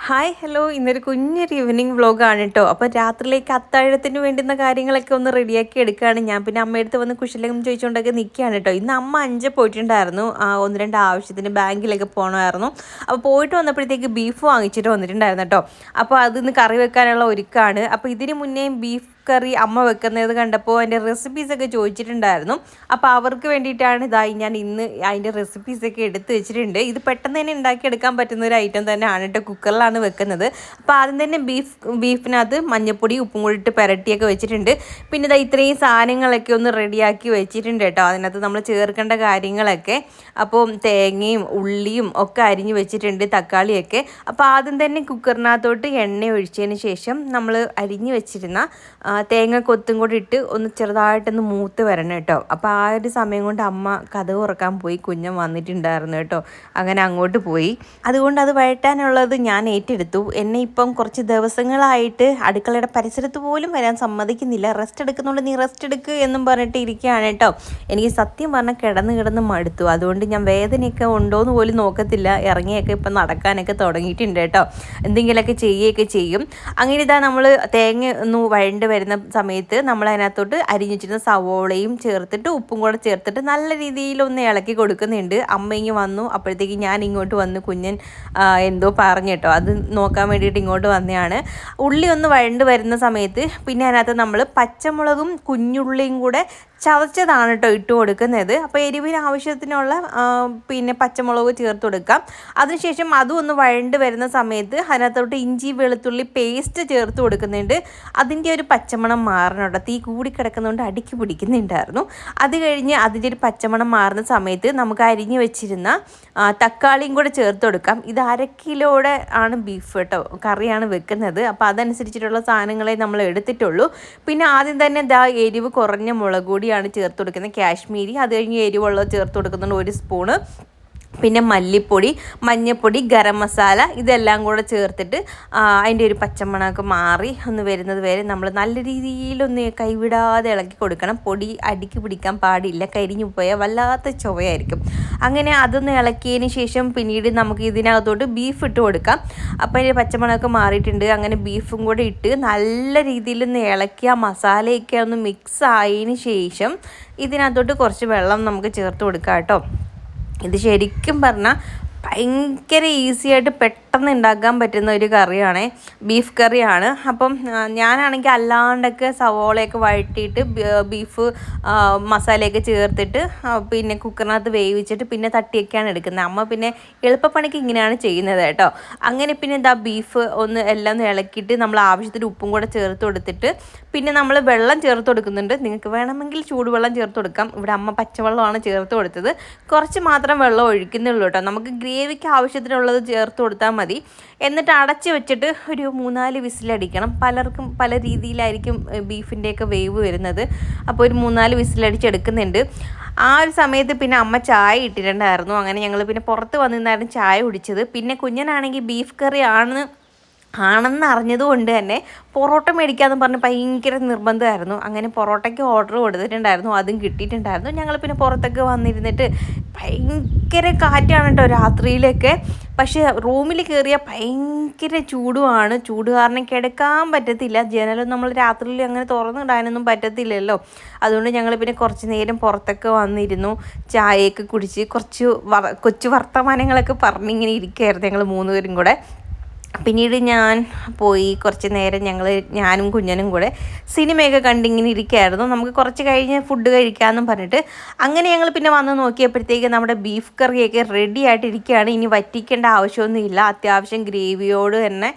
Hi hello ഇന്നൊരു കുഞ്ഞൊരു evening വ്ളോഗാണ് കേട്ടോ. അപ്പോൾ രാത്രിയിലേക്ക് അത്താഴത്തിന് വേണ്ടുന്ന കാര്യങ്ങളൊക്കെ ഒന്ന് റെഡിയാക്കി എടുക്കുകയാണ് ഞാൻ. പിന്നെ അമ്മയടുത്ത് വന്ന് കുശലം ചോദിച്ചുകൊണ്ടൊക്കെ നിൽക്കുകയാണ് കേട്ടോ. ഇന്ന് അമ്മ 5 പോയിട്ടുണ്ടായിരുന്നു, ഒന്ന് രണ്ട് ആവശ്യത്തിന് ബാങ്കിലൊക്കെ പോകണമായിരുന്നു. അപ്പോൾ പോയിട്ട് വന്നപ്പോഴത്തേക്ക് ബീഫ് വാങ്ങിച്ചിട്ട് വന്നിട്ടുണ്ടായിരുന്നു കേട്ടോ. അപ്പോൾ അതിന്ന് കറി വെക്കാനുള്ള ഒരുക്കാണ്. അപ്പോൾ ഇതിന് മുന്നേ ബീഫ് കറി അമ്മ വെക്കുന്നത് കണ്ടപ്പോൾ അതിൻ്റെ റെസിപ്പീസൊക്കെ ചോദിച്ചിട്ടുണ്ടായിരുന്നു. അപ്പോൾ അവർക്ക് വേണ്ടിയിട്ടാണ് ഞാൻ ഇന്ന് അതിൻ്റെ റെസിപ്പീസൊക്കെ എടുത്ത് വെച്ചിട്ടുണ്ട്. ഇത് പെട്ടെന്ന് തന്നെ ഉണ്ടാക്കിയെടുക്കാൻ പറ്റുന്ന ഒരു ഐറ്റം തന്നെയാണ് കേട്ടോ. കുക്കറിലാണ് വെക്കുന്നത്. അപ്പോൾ ആദ്യം തന്നെ ബീഫിനകത്ത് മഞ്ഞൾപ്പൊടി ഉപ്പും കൂടി ഇട്ട് പുരട്ടിയൊക്കെ വെച്ചിട്ടുണ്ട്. പിന്നെ ഇത്രയും സാധനങ്ങളൊക്കെ ഒന്ന് റെഡിയാക്കി വെച്ചിട്ടുണ്ട് കേട്ടോ. അതിനകത്ത് നമ്മൾ ചേർക്കേണ്ട കാര്യങ്ങളൊക്കെ, അപ്പോൾ തേങ്ങയും ഉള്ളിയും ഒക്കെ അരിഞ്ഞ് വെച്ചിട്ടുണ്ട്, തക്കാളിയൊക്കെ. അപ്പോൾ ആദ്യം തന്നെ കുക്കറിനകത്തോട്ട് എണ്ണ ഒഴിച്ചതിന് ശേഷം നമ്മൾ അരിഞ്ഞ് വെച്ചിരുന്ന തേങ്ങ കൊത്തും കൂടി ഇട്ട് ഒന്ന് ചെറുതായിട്ടൊന്ന് മൂത്ത് വരണം കേട്ടോ. അപ്പോൾ ആ ഒരു സമയം കൊണ്ട് അമ്മ കതക് തുറക്കാൻ പോയി, കുഞ്ഞൻ വന്നിട്ടുണ്ടായിരുന്നു കേട്ടോ. അങ്ങനെ അങ്ങോട്ട് പോയി. അതുകൊണ്ട് അത് വഴറ്റാനുള്ളത് ഞാൻ ഏറ്റെടുത്തു. എന്നെ ഇപ്പം കുറച്ച് ദിവസങ്ങളായിട്ട് അടുക്കളയുടെ പരിസരത്ത് പോലും വരാൻ സമ്മതിക്കുന്നില്ല. റെസ്റ്റ് എടുക്കുന്നുണ്ട്, നീ റെസ്റ്റ് എടുക്കുക എന്നും പറഞ്ഞിട്ട് ഇരിക്കുകയാണ് കേട്ടോ. എനിക്ക് സത്യം പറഞ്ഞാൽ കിടന്ന് മടുത്തു. അതുകൊണ്ട് ഞാൻ വേദനയൊക്കെ ഉണ്ടോയെന്ന് പോലും നോക്കത്തില്ല. ഇറങ്ങിയൊക്കെ ഇപ്പം നടക്കാനൊക്കെ തുടങ്ങിയിട്ടുണ്ട് കേട്ടോ. എന്തെങ്കിലുമൊക്കെ ചെയ്യുകയൊക്കെ ചെയ്യും. അങ്ങനെ നമ്മൾ തേങ്ങ ഒന്ന് വഴണ്ട് വരുന്ന സമയത്ത് നമ്മൾ അതിനകത്തോട്ട് അരിഞ്ഞു വെച്ചിരുന്ന സവോളയും ചേർത്തിട്ട് ഉപ്പും കൂടെ ചേർത്തിട്ട് നല്ല രീതിയിലൊന്ന് ഇളക്കി കൊടുക്കുന്നുണ്ട്. അമ്മ ഇങ്ങ് വന്നു. അപ്പോഴത്തേക്ക് ഞാൻ ഇങ്ങോട്ട് വന്നു. കുഞ്ഞൻ എന്തോ പറഞ്ഞു കേട്ടോ. അത് നോക്കാൻ വേണ്ടിയിട്ട് ഇങ്ങോട്ട് വന്നതാണ്. ഉള്ളി ഒന്ന് വഴണ്ട് വരുന്ന സമയത്ത് പിന്നെ അതിനകത്ത് നമ്മൾ പച്ചമുളകും കുഞ്ഞുള്ളിയും കൂടെ ചതച്ചതാണ് കേട്ടോ ഇട്ട് കൊടുക്കുന്നത്. അപ്പോൾ എരിവിന് ആവശ്യത്തിനുള്ള പിന്നെ പച്ചമുളക് ചേർത്ത് കൊടുക്കാം. അതിനുശേഷം അതും ഒന്ന് വഴണ്ട് വരുന്ന സമയത്ത് അതിനകത്തോട്ട് ഇഞ്ചി വെളുത്തുള്ളി പേസ്റ്റ് ചേർത്ത് കൊടുക്കുന്നുണ്ട്. അതിൻ്റെ ഒരു പച്ചമണം മാറണം കേട്ടോ. തീ കൂടിക്കിടക്കുന്നതുകൊണ്ട് അടിക്ക് പിടിക്കുന്നുണ്ടായിരുന്നു. അത് കഴിഞ്ഞ് അതിൻ്റെ ഒരു പച്ചമണം മാറുന്ന സമയത്ത് നമുക്ക് അരിഞ്ഞ് വെച്ചിരുന്ന തക്കാളിയും കൂടെ ചേർത്ത് കൊടുക്കാം. ഇത് 1/2 കിലോയുടെ ആണ് ബീഫ് കേട്ടോ, കറിയാണ് വെക്കുന്നത്. അപ്പോൾ അതനുസരിച്ചിട്ടുള്ള സാധനങ്ങളെ നമ്മൾ എടുത്തിട്ടുള്ളൂ. പിന്നെ ആദ്യം തന്നെ എരിവ് കുറഞ്ഞ മുളക് പൊടിയാണ് ചേർത്ത് കൊടുക്കുന്നത്, കാശ്മീരി. അത് കഴിഞ്ഞ് എരിവുള്ളത് ചേർത്ത് കൊടുക്കുന്നുണ്ട് 1 സ്പൂണ്. പിന്നെ മല്ലിപ്പൊടി, മഞ്ഞൾപ്പൊടി, ഗരം മസാല ഇതെല്ലാം കൂടെ ചേർത്തിട്ട് അതിൻ്റെ ഒരു പച്ചമണമൊക്കെ മാറി ഒന്ന് വരുന്നത് വരെ നമ്മൾ നല്ല രീതിയിലൊന്ന് കൈവിടാതെ ഇളക്കി കൊടുക്കണം. പൊടി അടിക്ക് പിടിക്കാൻ പാടില്ല, കരിഞ്ഞു പോയാൽ വല്ലാത്ത ചുവയായിരിക്കും. അങ്ങനെ അതൊന്ന് ഇളക്കിയതിന് ശേഷം പിന്നീട് നമുക്ക് ഇതിനകത്തോട്ട് ബീഫ് ഇട്ട് കൊടുക്കാം. അപ്പോൾ അതിൻ്റെ പച്ചമണമൊക്കെ മാറിയിട്ടുണ്ട്. അങ്ങനെ ബീഫും കൂടെ ഇട്ട് നല്ല രീതിയിലൊന്ന് ഇളക്കി ആ മസാലയൊക്കെ ഒന്ന് മിക്സ് ആയതിന് ശേഷം ഇതിനകത്തോട്ട് കുറച്ച് വെള്ളം നമുക്ക് ചേർത്ത് കൊടുക്കാം കേട്ടോ. ഇത് ശരിക്കും പറഞ്ഞാൽ ഭയങ്കര ഈസിയായിട്ട് പെട്ടെന്ന് ഉണ്ടാക്കാൻ പറ്റുന്ന ഒരു കറിയാണ്, ബീഫ് കറിയാണ്. അപ്പം ഞാനാണെങ്കിൽ അല്ലാണ്ടൊക്കെ സവോളയൊക്കെ വഴറ്റിയിട്ട് ബീഫ് മസാലയൊക്കെ ചേർത്തിട്ട് പിന്നെ കുക്കറിനകത്ത് വേവിച്ചിട്ട് പിന്നെ തട്ടിയൊക്കെയാണ് എടുക്കുന്നത്. അമ്മ പിന്നെ എളുപ്പപ്പണിക്ക് ഇങ്ങനെയാണ് ചെയ്യുന്നത് കേട്ടോ. അങ്ങനെ പിന്നെ ബീഫ് എല്ലാം ഒന്ന് ഇളക്കിയിട്ട് നമ്മൾ ആവശ്യത്തിന് ഉപ്പും കൂടെ ചേർത്ത് കൊടുത്തിട്ട് പിന്നെ നമ്മൾ വെള്ളം ചേർത്ത് കൊടുക്കുന്നുണ്ട്. നിങ്ങൾക്ക് വേണമെങ്കിൽ ചൂടുവെള്ളം ചേർത്ത് കൊടുക്കാം. ഇവിടെ അമ്മ പച്ചവെള്ളമാണ് ചേർത്ത് കൊടുത്തത്. കുറച്ച് മാത്രം വെള്ളം ഒഴിക്കുന്നുള്ളൂ കേട്ടോ. നമുക്ക് ഗ്രേവിക്ക് ആവശ്യത്തിനുള്ളത് ചേർത്ത് കൊടുത്താൽ മതി. എന്നിട്ട് അടച്ച് വെച്ചിട്ട് ഒരു 3-4 വിസിലടിക്കണം. പലർക്കും പല രീതിയിലായിരിക്കും ബീഫിൻ്റെയൊക്കെ വേവ് വരുന്നത്. അപ്പോൾ ഒരു 3-4 വിസിലടിച്ചെടുക്കുന്നുണ്ട്. ആ ഒരു സമയത്ത് പിന്നെ അമ്മ ചായ ഇട്ടിട്ടുണ്ടായിരുന്നു. അങ്ങനെ ഞങ്ങൾ പിന്നെ പുറത്ത് വന്നിരുന്നായിരുന്നു ചായ കുടിച്ചത്. പിന്നെ കുഞ്ഞനാണെങ്കിൽ ബീഫ് കറി ആണെന്ന് അറിഞ്ഞതുകൊണ്ട് തന്നെ പൊറോട്ട മേടിക്കാമെന്ന് പറഞ്ഞ് ഭയങ്കര നിർബന്ധമായിരുന്നു. അങ്ങനെ പൊറോട്ടയ്ക്ക് ഓർഡർ കൊടുത്തിട്ടുണ്ടായിരുന്നു, അതും കിട്ടിയിട്ടുണ്ടായിരുന്നു. ഞങ്ങൾ പിന്നെ പുറത്തൊക്കെ വന്നിരുന്നിട്ട് ഭയങ്കര കാറ്റാണ് കേട്ടോ രാത്രിയിലൊക്കെ. പക്ഷേ റൂമിൽ കയറിയാൽ ഭയങ്കര ചൂടുമാണ്. ചൂട് കാരണം കിടക്കാൻ പറ്റത്തില്ല. ജനലും നമ്മൾ രാത്രിയിൽ അങ്ങനെ തുറന്നിടാനൊന്നും പറ്റത്തില്ലല്ലോ. അതുകൊണ്ട് ഞങ്ങൾ പിന്നെ കുറച്ച് നേരം പുറത്തൊക്കെ വന്നിരുന്നു, ചായയൊക്കെ കുടിച്ച് കുറച്ച് കൊച്ചു വർത്തമാനങ്ങളൊക്കെ പറഞ്ഞിങ്ങനെ ഇരിക്കുകയായിരുന്നു ഞങ്ങൾ 3 പേരും കൂടെ. പിന്നീട് ഞാൻ പോയി കുറച്ച് നേരം ഞാനും കുഞ്ഞനും കൂടെ സിനിമയൊക്കെ കണ്ടിങ്ങനെ ഇരിക്കുകയായിരുന്നു. നമുക്ക് കുറച്ച് കഴിഞ്ഞ് ഫുഡ് കഴിക്കാമെന്നും പറഞ്ഞിട്ട് അങ്ങനെ ഞങ്ങൾ പിന്നെ വന്ന് നോക്കിയപ്പോഴത്തേക്ക് നമ്മുടെ ബീഫ് കറിയൊക്കെ റെഡി ആയിട്ടിരിക്കുകയാണ്. ഇനി വറ്റിക്കേണ്ട ആവശ്യമൊന്നുമില്ല. അത്യാവശ്യം ഗ്രേവിയോട് തന്നെ,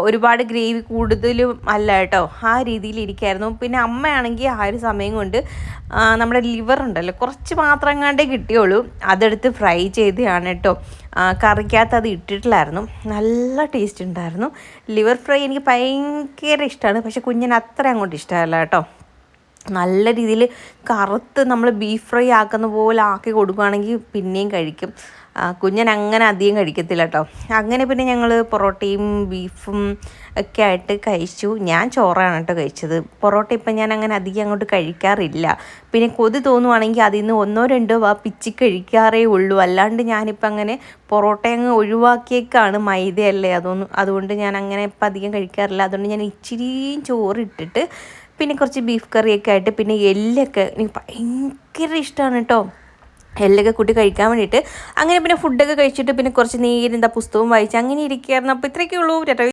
ഒരുപാട് ഗ്രേവി കൂടുതലും അല്ല കേട്ടോ, ആ രീതിയിൽ ഇരിക്കുകയായിരുന്നു. പിന്നെ അമ്മയാണെങ്കിൽ ആ ഒരു സമയം കൊണ്ട് നമ്മുടെ ലിവർ ഉണ്ടല്ലോ, കുറച്ച് മാത്രം കണ്ടേ കിട്ടിയുള്ളൂ, അതെടുത്ത് ഫ്രൈ ചെയ്തതാണ് കേട്ടോ. കറിക്കകത്ത് അത് ഇട്ടിട്ടില്ലായിരുന്നു. നല്ല ടേസ്റ്റ് ഉണ്ടായിരുന്നു. ലിവർ ഫ്രൈ എനിക്ക് ഭയങ്കര ഇഷ്ടമാണ്. പക്ഷെ കുഞ്ഞിന് അത്ര അങ്ങോട്ട് ഇഷ്ടമല്ല കേട്ടോ. നല്ല രീതിയിൽ കറുത്ത് നമ്മൾ ബീഫ് ഫ്രൈ ആക്കുന്ന പോലെ ആക്കി കൊടുക്കുകയാണെങ്കിൽ പിന്നെയും കഴിക്കും. കുഞ്ഞൻ അങ്ങനെ അധികം കഴിക്കത്തില്ല കേട്ടോ. അങ്ങനെ പിന്നെ ഞങ്ങൾ പൊറോട്ടയും ബീഫും ഒക്കെ ആയിട്ട് കഴിച്ചു. ഞാൻ ചോറാണ് കേട്ടോ കഴിച്ചത്. പൊറോട്ട ഇപ്പം ഞാൻ അങ്ങനെ അധികം അങ്ങോട്ട് കഴിക്കാറില്ല. പിന്നെ കൊതി തോന്നുവാണെങ്കിൽ അതിൽ നിന്ന് 1-2 പിച്ചി കഴിക്കാറേ ഉള്ളൂ. അല്ലാണ്ട് ഞാനിപ്പോൾ അങ്ങനെ പൊറോട്ട അങ്ങ് ഒഴിവാക്കിയേക്കാണ്. മൈദയല്ലേ അതുകൊണ്ട് ഞാൻ അങ്ങനെ ഇപ്പം അധികം കഴിക്കാറില്ല. അതുകൊണ്ട് ഞാൻ ഇച്ചിരിയും ചോറിട്ടിട്ട് പിന്നെ കുറച്ച് ബീഫ് കറിയൊക്കെ ആയിട്ട് പിന്നെ എല്ലൊക്കെ എനിക്ക് ഭയങ്കര ഇഷ്ടമാണ് കേട്ടോ. എല്ലൊക്കെ കൂട്ടി കഴിക്കാൻ വേണ്ടിയിട്ട് അങ്ങനെ പിന്നെ ഫുഡൊക്കെ കഴിച്ചിട്ട് പിന്നെ കുറച്ച് നേരം പുസ്തകവും വായിച്ച് അങ്ങനെ ഇരിക്കുകയായിരുന്നു. അപ്പോൾ ഇത്രയൊക്കെ ഉള്ളൂ.